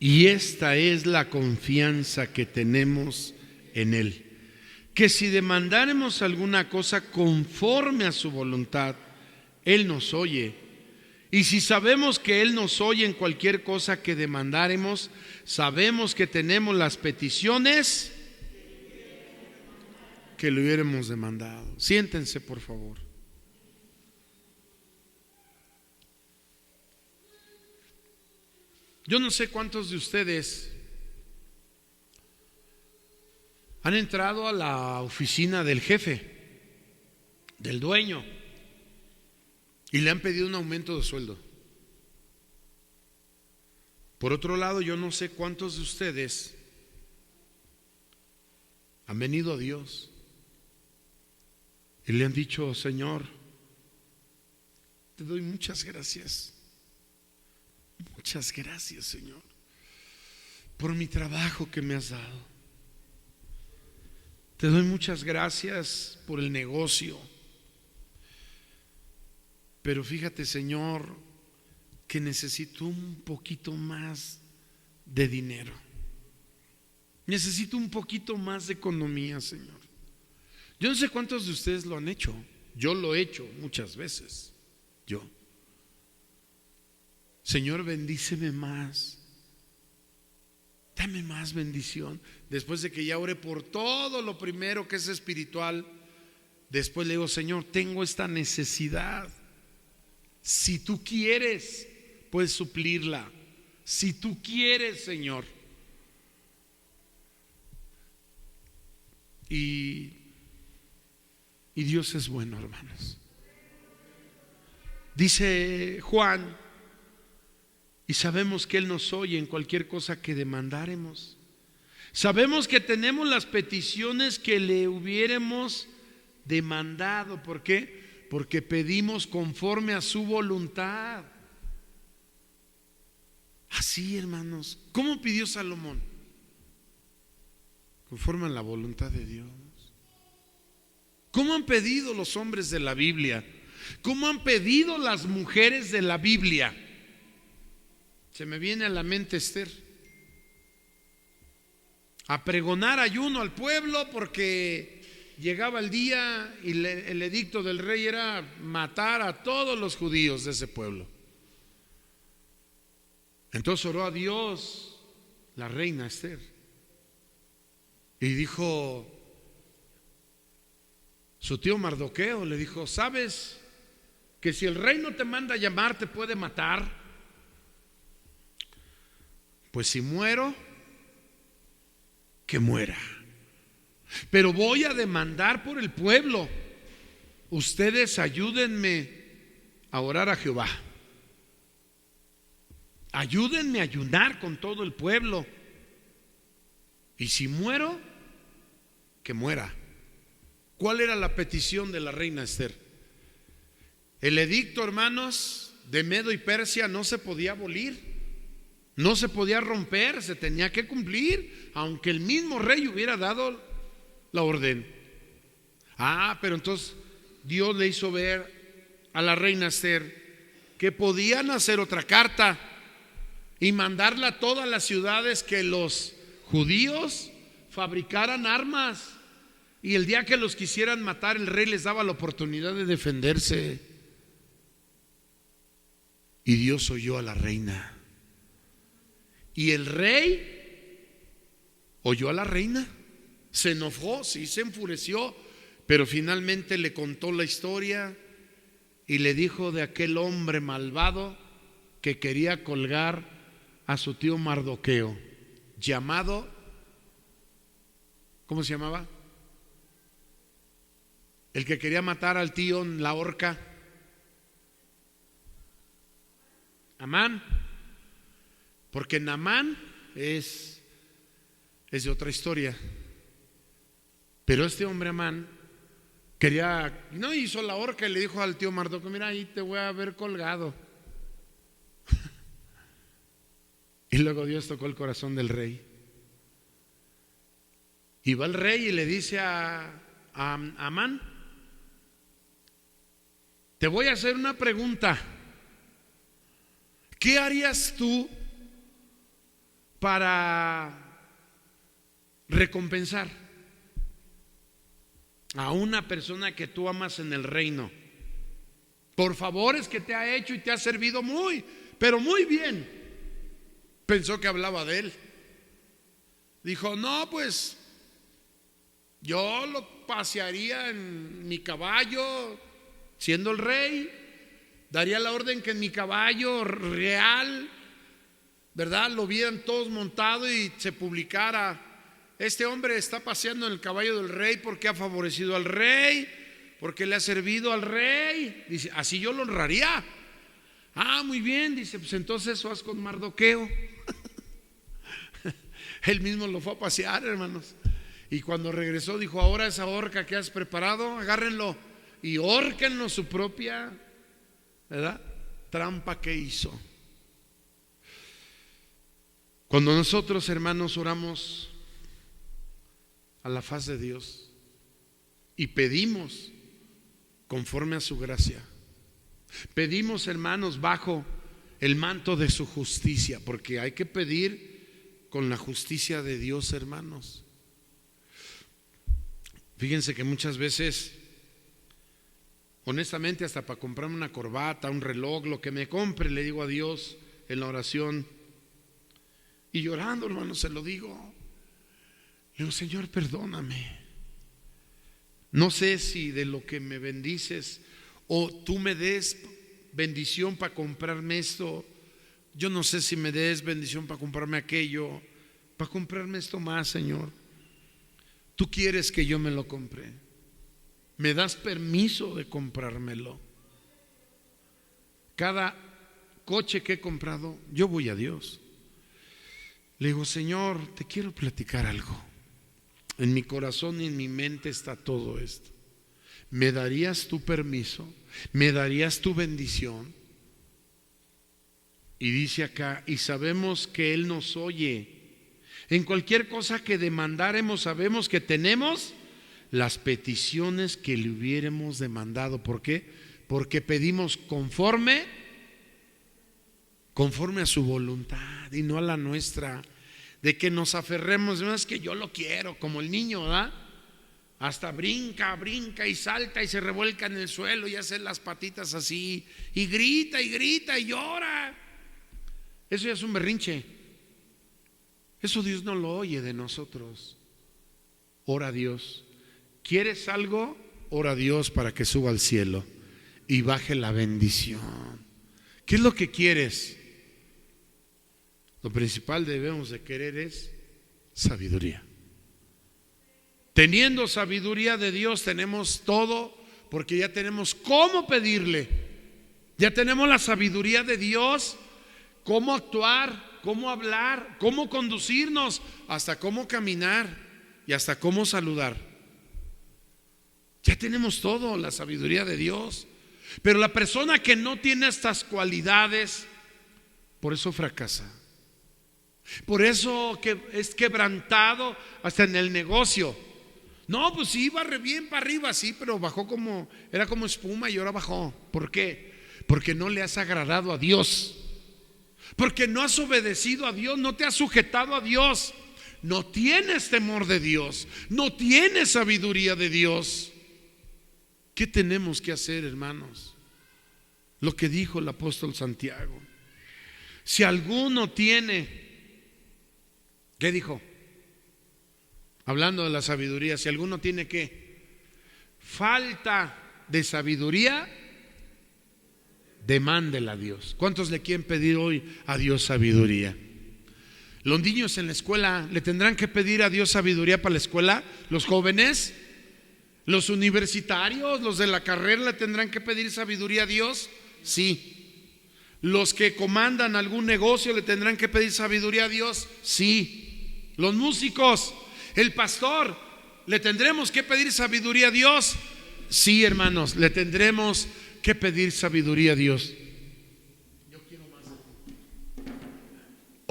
y esta es la confianza que tenemos en Él, que si demandáremos alguna cosa conforme a su voluntad, Él nos oye. Y si sabemos que Él nos oye en cualquier cosa que demandáremos, sabemos que tenemos las peticiones que le hubiéramos demandado. Siéntense, por favor. Yo no sé cuántos de ustedes han entrado a la oficina del jefe, del dueño, y le han pedido un aumento de sueldo. Por otro lado, yo no sé cuántos de ustedes han venido a Dios y le han dicho: Señor, te doy muchas gracias. Muchas gracias, Señor, por mi trabajo que me has dado. Te doy muchas gracias por el negocio. Pero fíjate, Señor, que necesito un poquito más de dinero. Necesito un poquito más de economía, Señor. Yo no sé cuántos de ustedes lo han hecho. Yo lo he hecho muchas veces. Señor, bendíceme más. Dame más bendición. Después de que ya oré por todo lo primero que es espiritual, después le digo: Señor, tengo esta necesidad. Si tú quieres, puedes suplirla. Si tú quieres, Señor. Y Dios es bueno, hermanos. Dice Juan: y sabemos que Él nos oye en cualquier cosa que demandáremos. Sabemos que tenemos las peticiones que le hubiéramos demandado. ¿Por qué? Porque pedimos conforme a su voluntad. Así, hermanos. ¿Cómo pidió Salomón? Conforme a la voluntad de Dios. ¿Cómo han pedido los hombres de la Biblia? ¿Cómo han pedido las mujeres de la Biblia? Se me viene a la mente Esther, a pregonar ayuno al pueblo porque llegaba el día y el edicto del rey era matar a todos los judíos de ese pueblo. Entonces oró a Dios la reina Esther y dijo, su tío Mardoqueo le dijo: ¿sabes que si el rey no te manda a llamar te puede matar? Pues si muero, que muera. Pero voy a demandar por el pueblo. Ustedes ayúdenme a orar a Jehová. Ayúdenme a ayunar con todo el pueblo. Y si muero, que muera. ¿Cuál era la petición de la reina Esther? El edicto, hermanos, de Medo y Persia no se podía abolir, no se podía romper, se tenía que cumplir, aunque el mismo rey hubiera dado la orden. Pero entonces Dios le hizo ver a la reina Esther que podían hacer otra carta y mandarla a todas las ciudades, que los judíos fabricaran armas, y el día que los quisieran matar, el rey les daba la oportunidad de defenderse. Y Dios oyó a la reina, y el rey oyó a la reina, se enojó, sí, se enfureció, pero finalmente le contó la historia y le dijo de aquel hombre malvado que quería colgar a su tío Mardoqueo, llamado, ¿cómo se llamaba? El que quería matar al tío en la horca, Amán. Porque Naamán es de otra historia. Pero este hombre Amán no hizo la horca y le dijo al tío Mardoqueo: mira, ahí te voy a haber colgado. Y luego Dios tocó el corazón del rey. Y va el rey y le dice a Amán: te voy a hacer una pregunta. ¿Qué harías tú para recompensar a una persona que tú amas en el reino por favores que te ha hecho y te ha servido pero muy bien? Pensó que hablaba de él. Dijo: no, pues yo lo pasearía en mi caballo, siendo el rey, daría la orden que en mi caballo real, ¿verdad?, lo vieran todos montado y se publicara: este hombre está paseando en el caballo del rey porque ha favorecido al rey, porque le ha servido al rey. Dice: así yo lo honraría. Muy bien. Dice: pues entonces eso haz con Mardoqueo. Él mismo lo fue a pasear, hermanos, y cuando regresó dijo: ahora esa horca que has preparado, agárrenlo y hórquenlo, su propia, ¿verdad?, trampa que hizo. Cuando nosotros, hermanos, oramos a la faz de Dios y pedimos conforme a su gracia, pedimos, hermanos, bajo el manto de su justicia, porque hay que pedir con la justicia de Dios, hermanos. Fíjense que muchas veces, honestamente, hasta para comprarme una corbata, un reloj, lo que me compre, le digo a Dios en la oración, y llorando, hermanos, se lo digo. Le digo: Señor, perdóname. No sé si de lo que me bendices o tú me des bendición para comprarme esto. Yo no sé si me des bendición para comprarme aquello, para comprarme esto más, Señor. Tú quieres que yo me lo compre. Me das permiso de comprármelo. Cada coche que he comprado, yo voy a Dios. Le digo: Señor, te quiero platicar algo. En mi corazón y en mi mente está todo esto. ¿Me darías tu permiso? ¿Me darías tu bendición? Y dice acá: y sabemos que Él nos oye. En cualquier cosa que demandáremos, sabemos que tenemos las peticiones que le hubiéramos demandado. ¿Por qué? Porque pedimos conforme a su voluntad y no a la nuestra. De que nos aferremos, no es que yo lo quiero, como el niño, ¿verdad? Hasta brinca y salta y se revuelca en el suelo y hace las patitas así y grita y llora. Eso ya es un berrinche. Eso Dios no lo oye de nosotros. Ora a Dios. ¿Quieres algo? Ora a Dios para que suba al cielo y baje la bendición. ¿Qué es lo que quieres? Lo principal debemos de querer es sabiduría. Teniendo sabiduría de Dios tenemos todo, porque ya tenemos cómo pedirle. Ya tenemos la sabiduría de Dios, cómo actuar, cómo hablar, cómo conducirnos, hasta cómo caminar y hasta cómo saludar. Ya tenemos todo, la sabiduría de Dios. Pero la persona que no tiene estas cualidades, por eso fracasa. Por eso que es quebrantado hasta en el negocio. No, pues sí, iba re bien para arriba, sí, pero bajó era como espuma y ahora bajó. ¿Por qué? Porque no le has agradado a Dios. Porque no has obedecido a Dios, no te has sujetado a Dios. No tienes temor de Dios, no tienes sabiduría de Dios. ¿Qué tenemos que hacer, hermanos? Lo que dijo el apóstol Santiago. Si alguno tiene, ¿qué dijo? Hablando de la sabiduría, si alguno tiene ¿qué? Falta de sabiduría, demándela a Dios. ¿Cuántos le quieren pedir hoy a Dios sabiduría? Los niños en la escuela le tendrán que pedir a Dios sabiduría para la escuela. Los jóvenes, los universitarios, los de la carrera le tendrán que pedir sabiduría a Dios. Sí. Los que comandan algún negocio le tendrán que pedir sabiduría a Dios. Sí. Los músicos, el pastor, le tendremos que pedir sabiduría a Dios. Sí, hermanos, le tendremos que pedir sabiduría a Dios.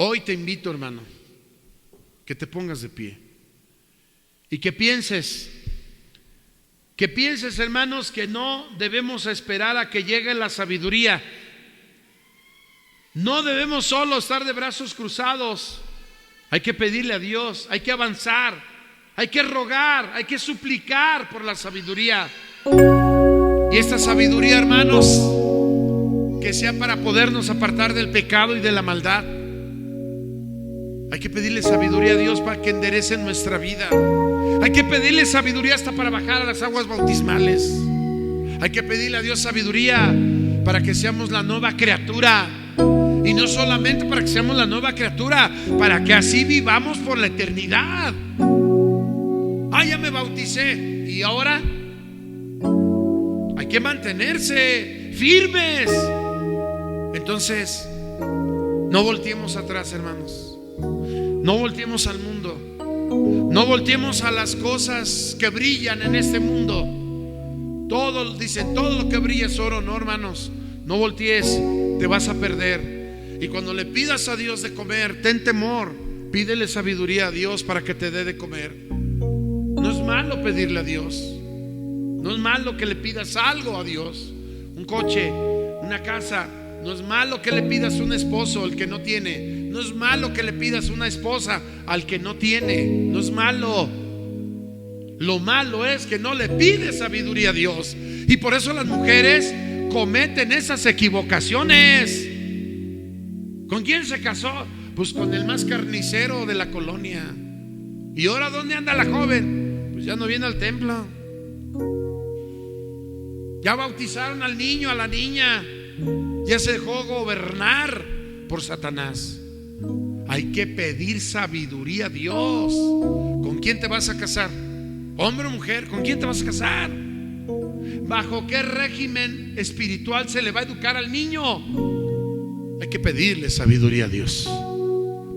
Hoy te invito, hermano, que te pongas de pie y que pienses, hermanos, que no debemos esperar a que llegue la sabiduría. No debemos solo estar de brazos cruzados. Hay que pedirle a Dios, hay que avanzar, hay que rogar, hay que suplicar por la sabiduría. Y esta sabiduría, hermanos, que sea para podernos apartar del pecado y de la maldad. Hay que pedirle sabiduría a Dios para que enderece nuestra vida. Hay que pedirle sabiduría hasta para bajar a las aguas bautismales. Hay que pedirle a Dios sabiduría para que seamos la nueva criatura. Y no solamente para que seamos la nueva criatura, para que así vivamos por la eternidad. Ya me bauticé. ¿Y ahora? Hay que mantenerse firmes. Entonces, no volteemos atrás, hermanos. No volteemos al mundo. No volteemos a las cosas que brillan en este mundo. Todo, dicen, todo lo que brilla es oro. No, hermanos, no voltees, te vas a perder. Y cuando le pidas a Dios de comer, ten temor. Pídele sabiduría a Dios para que te dé de comer. No es malo pedirle a Dios. No es malo que le pidas algo a Dios. Un coche, una casa. No es malo que le pidas un esposo al que no tiene. No es malo que le pidas una esposa al que no tiene. No es malo. Lo malo es que no le pides sabiduría a Dios. Y por eso las mujeres cometen esas equivocaciones. ¿Con quién se casó? Pues con el más carnicero de la colonia. ¿Y ahora dónde anda la joven? Pues ya no viene al templo. Ya bautizaron al niño, a la niña. Ya se dejó gobernar por Satanás. Hay que pedir sabiduría a Dios. ¿Con quién te vas a casar? Hombre o mujer, ¿con quién te vas a casar? ¿Bajo qué régimen espiritual se le va a educar al niño? Hay que pedirle sabiduría a Dios.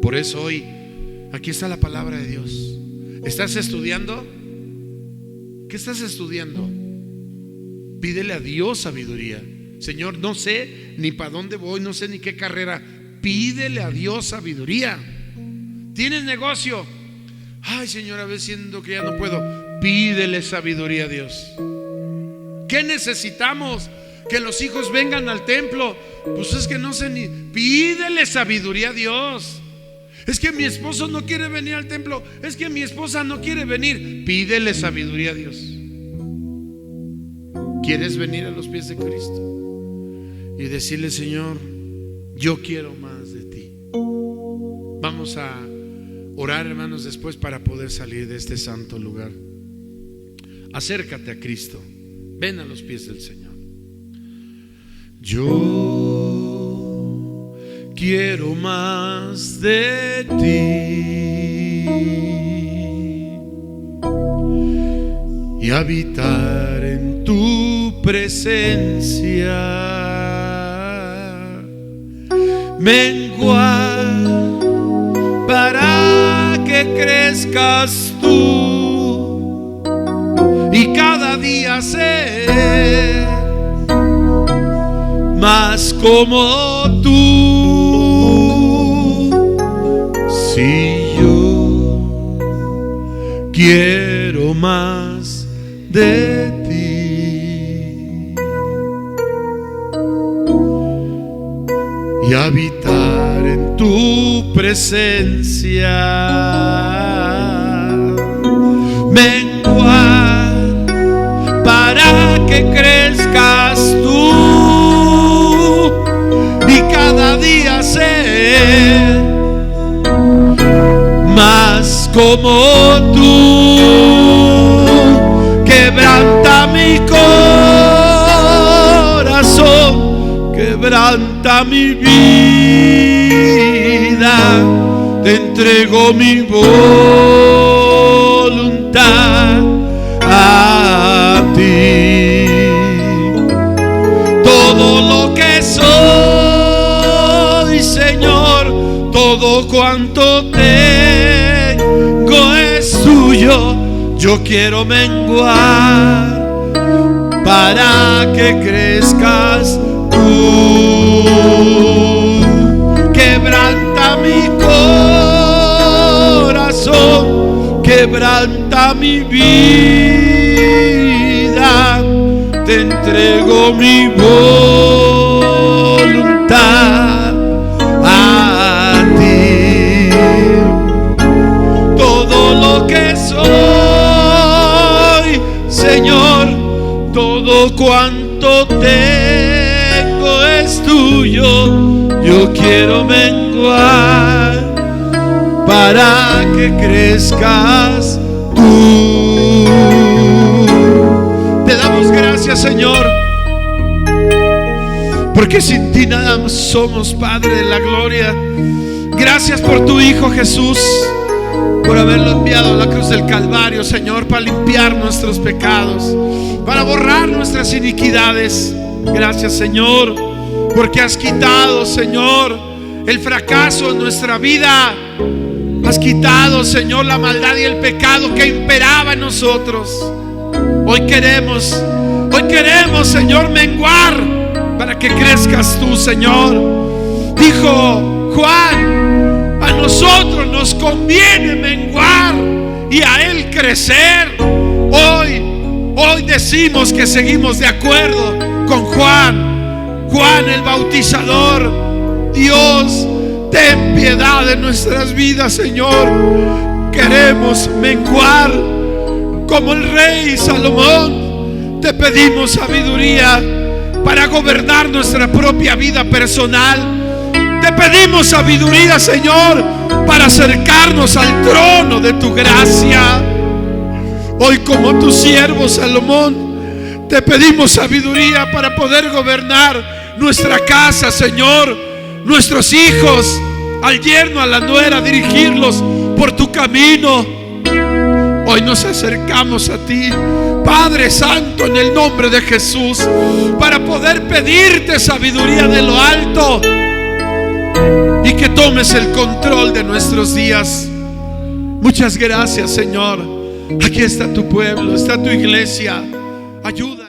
Por eso hoy aquí está la palabra de Dios. ¿Estás estudiando? ¿Qué estás estudiando? Pídele a Dios sabiduría. Señor, no sé ni para dónde voy, no sé ni qué carrera. Pídele a Dios sabiduría. ¿Tienes negocio? Ay, Señor, a veces siento que ya no puedo. Pídele sabiduría a Dios. ¿Qué necesitamos? Que los hijos vengan al templo. Pues es que no sé ni. Pídele sabiduría a Dios. Es que mi esposo no quiere venir al templo. Es que mi esposa no quiere venir. Pídele sabiduría a Dios. ¿Quieres venir a los pies de Cristo? Y decirle, Señor, yo quiero más de ti. Vamos a orar, hermanos, después para poder salir de este santo lugar. Acércate a Cristo. Ven a los pies del Señor. Yo quiero más de ti y habitar en tu presencia. Menguar para que crezcas tú y cada día ser más como tú. Si yo quiero más de ti y habitar en tu presencia, menguar para que crezcas tú y cada día ser más como tú. Quebranta mi corazón, quebranta mi vida, te entrego mi voluntad a ti. Todo lo que soy, Señor, todo cuanto tengo es tuyo. Yo quiero menguar para que crezcas tú. Quebranta mi corazón, quebranta mi vida, te entrego mi voluntad a ti. Todo lo que soy, Señor, todo cuanto tengo es tuyo. Yo quiero menguar para que crezcas tú. Te damos gracias, Señor, porque sin ti nada más somos, Padre de la gloria. Gracias por tu Hijo Jesús, por haberlo enviado a la cruz del Calvario, Señor, para limpiar nuestros pecados, para borrar nuestras iniquidades. Gracias, Señor, porque has quitado, Señor, el fracaso en nuestra vida. Has quitado, Señor, la maldad y el pecado que imperaba en nosotros. Hoy queremos, Señor, menguar para que crezcas tú, Señor. Dijo Juan, a nosotros nos conviene menguar y a Él crecer. Hoy decimos que seguimos de acuerdo con Juan el bautizador. Dios, ten piedad de nuestras vidas, Señor. Queremos menguar como el rey Salomón. Te pedimos sabiduría para gobernar nuestra propia vida personal. Te pedimos sabiduría, Señor, para acercarnos al trono de tu gracia. Hoy, como tu siervo Salomón, te pedimos sabiduría para poder gobernar nuestra casa, Señor, nuestros hijos, al yerno, a la nuera, dirigirlos por tu camino. Hoy nos acercamos a ti, Padre Santo, en el nombre de Jesús, para poder pedirte sabiduría de lo alto y que tomes el control de nuestros días. Muchas gracias, Señor. Aquí está tu pueblo, está tu iglesia. Ayuda.